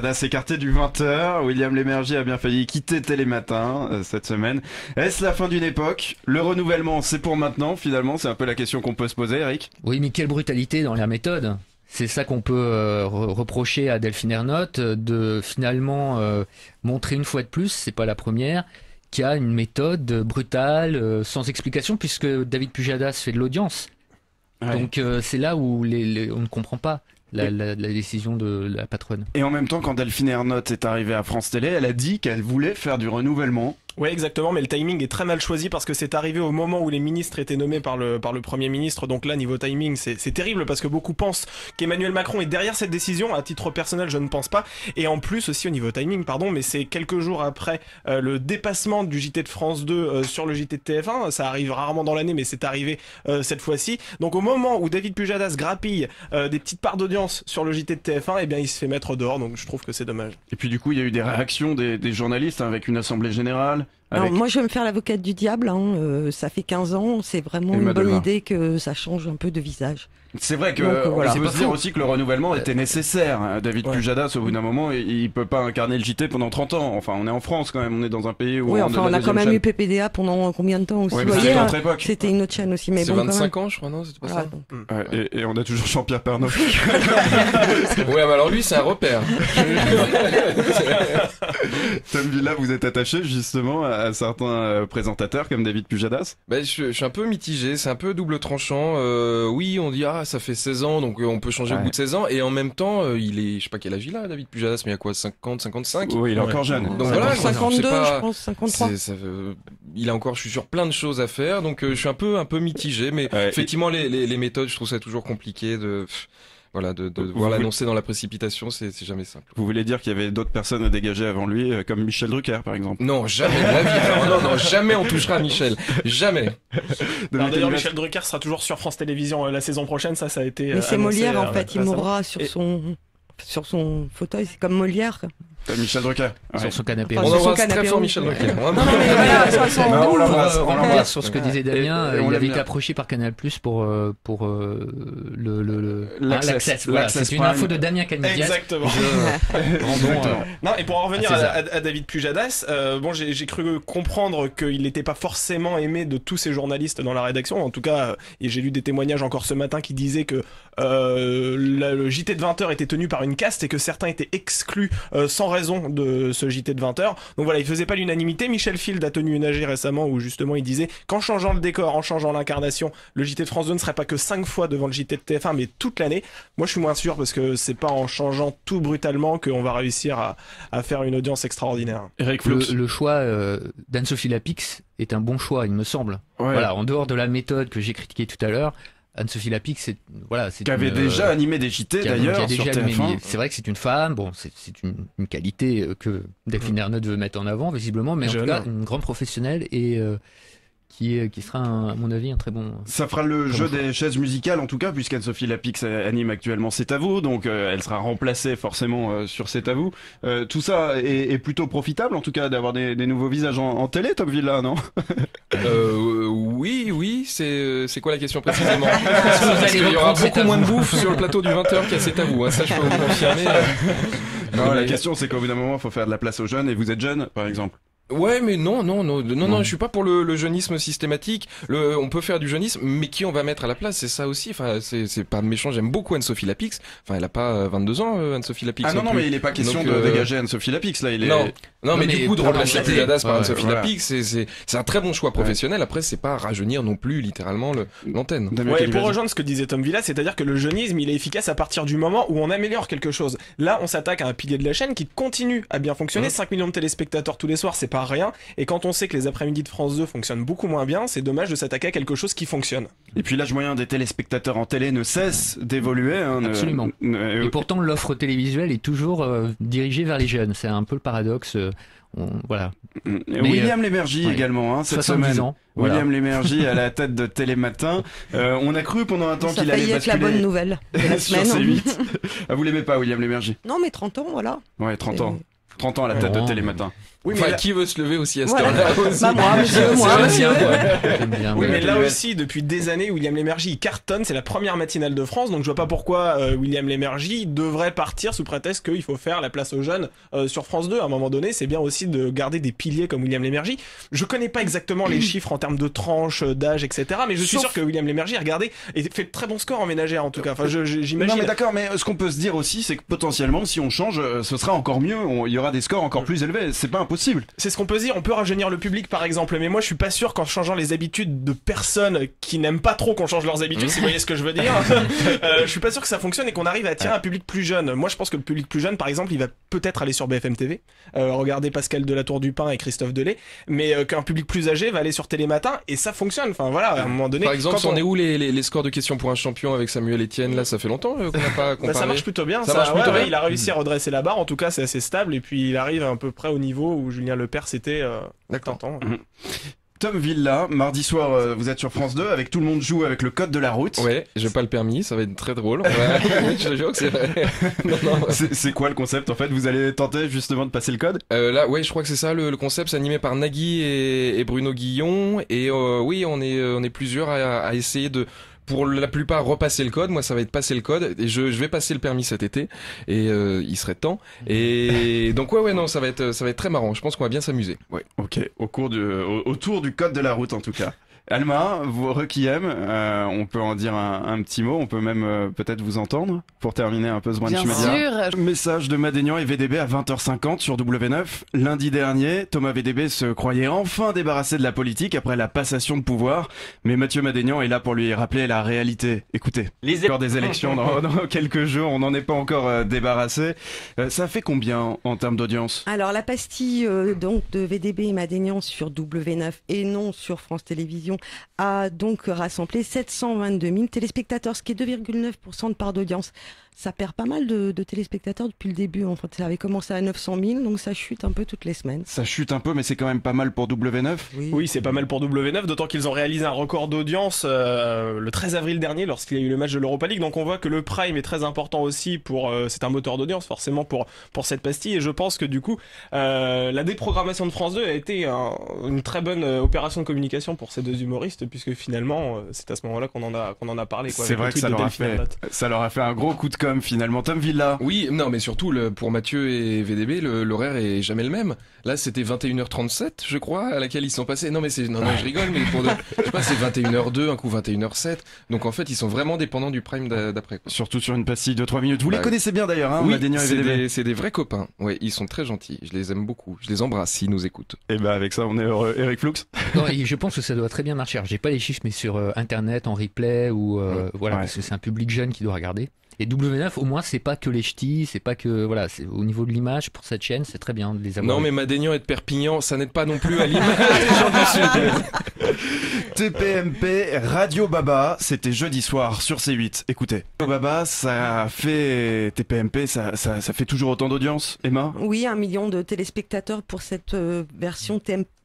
Pujadas écarté du 20h, William Lémergie a bien failli quitter Télématin cette semaine. Est-ce la fin d'une époque? Le renouvellement, c'est pour maintenant, finalement, c'est un peu la question qu'on peut se poser, Eric. Oui, mais quelle brutalité dans la méthode. C'est ça qu'on peut reprocher à Delphine Ernotte, de finalement montrer une fois de plus, c'est pas la première, qu'il y a une méthode brutale, sans explication, puisque David Pujadas fait de l'audience. Ouais. Donc c'est là où on ne comprend pas la décision de la patronne. Et en même temps, quand Delphine Ernotte est arrivée à France Télé, elle a dit qu'elle voulait faire du renouvellement. Ouais, exactement, mais le timing est très mal choisi parce que c'est arrivé au moment où les ministres étaient nommés par le Premier ministre. Donc là, niveau timing, c'est terrible parce que beaucoup pensent qu'Emmanuel Macron est derrière cette décision. À titre personnel, je ne pense pas. Et en plus aussi au niveau timing, mais c'est quelques jours après le dépassement du JT de France 2 sur le JT de TF1. Ça arrive rarement dans l'année, mais c'est arrivé cette fois-ci. Donc au moment où David Pujadas grappille des petites parts d'audience sur le JT de TF1, eh bien il se fait mettre dehors. Donc je trouve que c'est dommage. Et puis du coup, il y a eu des réactions des journalistes avec une assemblée générale. Alors, moi, je vais me faire l'avocate du diable. Ça fait 15 ans. C'est vraiment une bonne idée que ça change un peu de visage. C'est vrai que on peut se dire aussi que le renouvellement était nécessaire. David Pujadas, au bout d'un moment, il peut pas incarner le JT pendant 30 ans. Enfin, on est en France quand même. On est dans un pays où on a quand même eu PPDA pendant combien de temps aussi. Ouais, c'était une autre époque. C'était une autre chaîne aussi. Mais c'est bon, 25 ans, je crois, non? C'était pas ça. Et on a toujours Jean-Pierre Pernaut. Ouais, mais alors lui, c'est un repère. Tom Villa, vous êtes attaché justement à certains présentateurs comme David Pujadas? Je suis un peu mitigé, c'est un peu double tranchant. Oui, on dit ça fait 16 ans, donc on peut changer au bout de 16 ans, et en même temps, il est, je sais pas quel âge il a, David Pujadas, mais il a quoi, 50, 55? Oui, il est encore jeune. Donc voilà, 52, je pense, 53. Il a encore, je suis sûr, plein de choses à faire, donc je suis un peu mitigé, mais effectivement, les méthodes, je trouve ça toujours compliqué de devoir l'annoncer dans la précipitation, c'est jamais simple. Vous voulez dire qu'il y avait d'autres personnes à dégager avant lui, comme Michel Drucker, par exemple? Non, jamais de la vie. Non, jamais on touchera à Michel. Jamais. D'ailleurs, Michel Drucker sera toujours sur France Télévisions la saison prochaine, ça a été. Mais c'est Molière, en fait, il mourra sur son fauteuil, c'est comme Molière. Michel Drucker. Sur son canapé. On embrasse très fort Michel Drucker. Non, mais voilà, on l'embrasse. Sur ce que disait Damien, il avait été approché par Canal+ pour l'Access. Voilà, c'est une info de Damien Canidias. Exactement. Non, et pour en revenir à David Pujadas, j'ai cru comprendre qu'il n'était pas forcément aimé de tous ces journalistes dans la rédaction. En tout cas, et j'ai lu des témoignages encore ce matin qui disaient que le JT de 20h était tenu par une caste et que certains étaient exclus sans raison de ce JT de 20h. Donc voilà, il faisait pas l'unanimité. Michel Field a tenu une AG récemment où justement il disait qu'en changeant le décor, en changeant l'incarnation, le JT de France 2 ne serait pas que 5 fois devant le JT de TF1, mais toute l'année. Moi je suis moins sûr parce que c'est pas en changeant tout brutalement qu'on va réussir à faire une audience extraordinaire. Eric Flux. Le choix d'Anne-Sophie Lapix est un bon choix, il me semble. Ouais. Voilà, en dehors de la méthode que j'ai critiquée tout à l'heure, Anne-Sophie Lapix, c'est qui avait déjà animé des JT d'ailleurs sur TF1. C'est vrai que c'est une femme, c'est une qualité que Delphine Ernotte veut mettre en avant visiblement, mais en tout cas une grande professionnelle et qui sera à mon avis un très bon. Ça fera le jeu des chaises musicales en tout cas, puisqu'Anne-Sophie Lapix anime actuellement C'est à vous, donc elle sera remplacée forcément sur C'est à vous. Tout ça est plutôt profitable en tout cas d'avoir des nouveaux visages en télé, Tom Villa, non? Oui, c'est quoi la question précisément? Parce qu'il y aura beaucoup moins de bouffe sur le plateau du 20h qu'à C'est à vous, ça je peux vous confirmer. Non, la question c'est qu'au bout d'un moment il faut faire de la place aux jeunes, et vous êtes jeune par exemple. Ouais, mais non, je suis pas pour le jeunisme systématique. On peut faire du jeunisme, mais qui on va mettre à la place, c'est ça aussi. Enfin, c'est pas méchant. J'aime beaucoup Anne-Sophie Lapix. Enfin, elle a pas 22 ans, Anne-Sophie Lapix. Ah non, mais il est pas question de dégager Anne-Sophie Lapix là. Non, mais du coup de remplacer Pujadas par Anne-Sophie Lapix, c'est un très bon choix professionnel. Après, c'est pas rajeunir non plus littéralement l'antenne. Ouais, et pour rejoindre ce que disait Tom Villa, c'est-à-dire que le jeunisme, il est efficace à partir du moment où on améliore quelque chose. Là, on s'attaque à un pilier de la chaîne qui continue à bien fonctionner. 5 millions de téléspectateurs tous les soirs, c'est pas rien. Et quand on sait que les après-midi de France 2 fonctionnent beaucoup moins bien, c'est dommage de s'attaquer à quelque chose qui fonctionne. Et puis l'âge moyen des téléspectateurs en télé ne cesse d'évoluer. Absolument. Et pourtant, l'offre télévisuelle est toujours dirigée vers les jeunes. C'est un peu le paradoxe. Voilà. William Lémergie également, cette semaine. Ans, William Lémergie à la tête de Télématin. On a cru pendant un temps qu'il allait basculer. Ça faillit être la bonne nouvelle de la sur semaine. C8. Vous l'aimez pas, William Lémergie? Non, mais 30 ans, voilà. Ouais, 30 ans. 30 ans à la tête de Télématin. Oui, mais qui veut se lever aussi à cette heure-là aussi. Bah moi, monsieur. Oui, mais là aussi, depuis des années, William Lémergie il cartonne. C'est la première matinale de France, donc je vois pas pourquoi William Lémergie devrait partir sous prétexte qu'il faut faire la place aux jeunes sur France 2. À un moment donné, c'est bien aussi de garder des piliers comme William Lémergie. Je connais pas exactement les chiffres en termes de tranches, d'âge, etc. Mais je suis sûr que William Lémergie, regardez, et fait de très bons scores en ménagère en tout cas. Enfin, j'imagine. Non, mais d'accord, mais ce qu'on peut se dire aussi, c'est que potentiellement, si on change, ce sera encore mieux. Il y aura des scores encore plus élevés. C'est pas impossible. C'est ce qu'on peut se dire, on peut rajeunir le public par exemple, mais moi je suis pas sûr qu'en changeant les habitudes de personnes qui n'aiment pas trop qu'on change leurs habitudes, si vous voyez ce que je veux dire, je suis pas sûr que ça fonctionne et qu'on arrive à attirer un public plus jeune. Moi je pense que le public plus jeune par exemple, il va peut-être aller sur BFM TV, regarder Pascal Delatour-Dupin et Christophe Delay, mais qu'un public plus âgé va aller sur Télématin et ça fonctionne, enfin voilà, à un moment donné. Par exemple, on est où les scores de questions pour un champion avec Samuel Etienne, là ça fait longtemps qu'on n'a pas comparé. Ça marche plutôt bien, ouais, il a réussi à redresser la barre, en tout cas c'est assez stable et puis il arrive à peu près au niveau où Julien Lepers était d'accord. Tom Villa, mardi soir, vous êtes sur France 2 avec Tout le monde joue avec le code de la route. Ouais, j'ai pas le permis, ça va être très drôle. Ouais, je te jure que c'est vrai. Non. C'est quoi le concept en fait? Vous allez tenter justement de passer le code? Là, ouais, je crois que c'est ça. Le concept, c'est animé par Nagui et Bruno Guillon. Et oui, on est plusieurs à essayer de. Pour la plupart repasser le code, moi ça va être passer le code et je vais passer le permis cet été et il serait temps et donc ouais non ça va être très marrant, je pense qu'on va bien s'amuser. Ouais, ok, autour du code de la route en tout cas. Alma, vous Requiem, on peut en dire un petit mot, on peut même peut-être vous entendre pour terminer un peu ce brunch média. Sûr. Message de Madénian et VDB à 20h50 sur W9. Lundi dernier, Thomas VDB se croyait enfin débarrassé de la politique après la passation de pouvoir, mais Mathieu Madénian est là pour lui rappeler la réalité. Écoutez, encore des élections dans quelques jours, on n'en est pas encore débarrassé. Ça fait combien en termes d'audience? Alors la pastille donc de VDB et Madénian sur W9 et non sur France Télévisions a donc rassemblé 722 000 téléspectateurs, ce qui est 2,9% de part d'audience. Ça perd pas mal de téléspectateurs depuis le début. En fait, ça avait commencé à 900 000, donc ça chute un peu toutes les semaines. Ça chute un peu, mais c'est quand même pas mal pour W9. Oui, c'est pas mal pour W9, d'autant qu'ils ont réalisé un record d'audience le 13 avril dernier lorsqu'il y a eu le match de l'Europa League. Donc on voit que le Prime est très important aussi c'est un moteur d'audience forcément pour cette pastille. Et je pense que du coup, la déprogrammation de France 2 a été une très bonne opération de communication pour ces deux humoristes, puisque finalement, c'est à ce moment-là qu'on en a parlé. C'est vrai que ça leur a fait un gros coup de com finalement. Tom Villa. Oui, non, mais surtout pour Mathieu et VDB, l'horaire est jamais le même. Là, c'était 21h37, je crois, à laquelle ils sont passés. Non, mais je rigole, mais je sais pas, c'est 21h02, un coup 21h07. Donc en fait, ils sont vraiment dépendants du prime d'après. Quoi. Surtout sur une pastille de 3 minutes. Vous les connaissez bien d'ailleurs, hein, oui, Madénian et VDB. C'est des vrais copains. Ouais, ils sont très gentils. Je les aime beaucoup. Je les embrasse s'ils nous écoutent. Et avec ça, on est heureux. Eric Flux. Non, je pense que ça doit très bien marcher. Alors, j'ai pas les chiffres, mais sur Internet, en replay ou voilà, parce que c'est un public jeune qui doit regarder. Et W9, au moins, c'est pas que les ch'tis, c'est pas que, voilà, c'est au niveau de l'image pour cette chaîne, c'est très bien de les avoir. Non, mais Madénian et de Perpignan, ça n'aide pas non plus à l'image des gens du Sud. TPMP, Radio Baba, c'était jeudi soir sur C8. Écoutez, Radio Baba, ça fait TPMP, ça fait toujours autant d'audience, Emma? Oui, 1 million de téléspectateurs pour cette version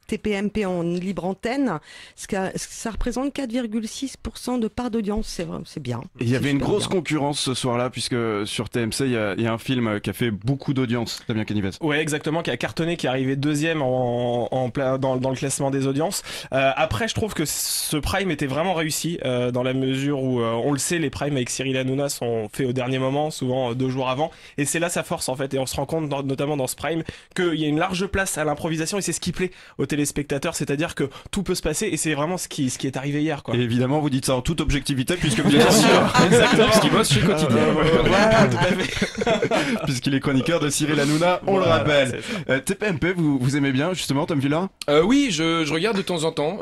TPMP en libre antenne, ça représente 4,6% de part d'audience, c'est bien. Et il y avait une grosse concurrence ce soir-là, puisque sur TMC, il y a un film qui a fait beaucoup d'audience, Damien Canives. Ouais, exactement, qui a cartonné, qui est arrivé deuxième dans le classement des audiences. Après, je trouve que ce prime était vraiment réussi, dans la mesure où, on le sait, les primes avec Cyril Hanouna sont faits au dernier moment, souvent 2 jours avant, et c'est là sa force en fait, et on se rend compte, notamment dans ce prime, qu'il y a une large place à l'improvisation, et c'est ce qui plaît aux téléspectateurs, c'est-à-dire que tout peut se passer et c'est vraiment ce qui est arrivé hier, quoi. Et évidemment, vous dites ça en toute objectivité puisque vous êtes bien sûr, exactement, parce qu'il bosse chez Quotidien. Voilà, tout à fait. Puisqu'il est chroniqueur de Cyril Hanouna, on le rappelle. TPMP, vous aimez bien justement, Tom Villa? Oui, je regarde de temps en temps.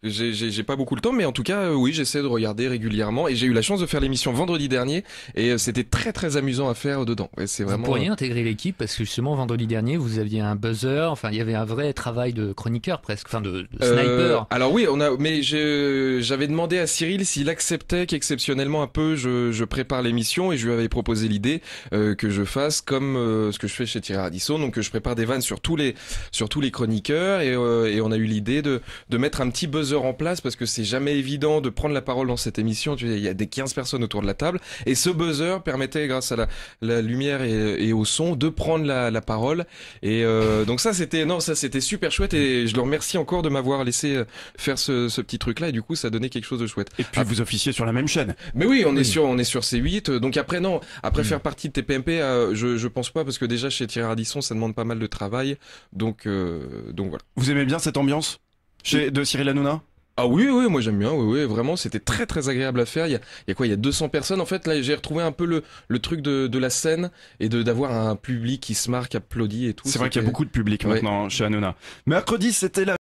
J'ai pas beaucoup le temps, mais en tout cas, oui, j'essaie de regarder régulièrement. Et j'ai eu la chance de faire l'émission vendredi dernier, et c'était très très amusant à faire dedans. Et c'est vraiment. Vous pourriez intégrer l'équipe parce que justement vendredi dernier, vous aviez un buzzer. Enfin, il y avait un vrai travail de chroniqueur presque, enfin de sniper. Alors oui, mais j'avais demandé à Cyril s'il acceptait qu'exceptionnellement un peu je prépare l'émission, et je lui avais proposé l'idée que je fasse comme ce que je fais chez Thierry Ardisson, donc que je prépare des vannes sur tous les chroniqueurs, et on a eu l'idée de mettre un petit buzzer buzzer en place parce que c'est jamais évident de prendre la parole dans cette émission. Il y a des 15 personnes autour de la table et ce buzzer permettait, grâce à la lumière et au son, de prendre la parole. Et donc ça c'était super chouette et je le remercie encore de m'avoir laissé faire ce petit truc là et du coup ça donnait quelque chose de chouette. Et puis vous officiez sur la même chaîne. Mais oui, on est sur C8. Donc après faire partie de TPMP, je pense pas parce que déjà chez Thierry Ardisson ça demande pas mal de travail. Donc voilà. Vous aimez bien cette ambiance de Cyril Hanouna? Ah oui, moi j'aime bien, oui, vraiment, c'était très très agréable à faire. Il y a 200 personnes. En fait, là, j'ai retrouvé un peu le truc de la scène et d'avoir un public qui se marque, applaudit et tout. C'est vrai qu'il y a beaucoup de public maintenant chez Hanouna. Mercredi, c'était la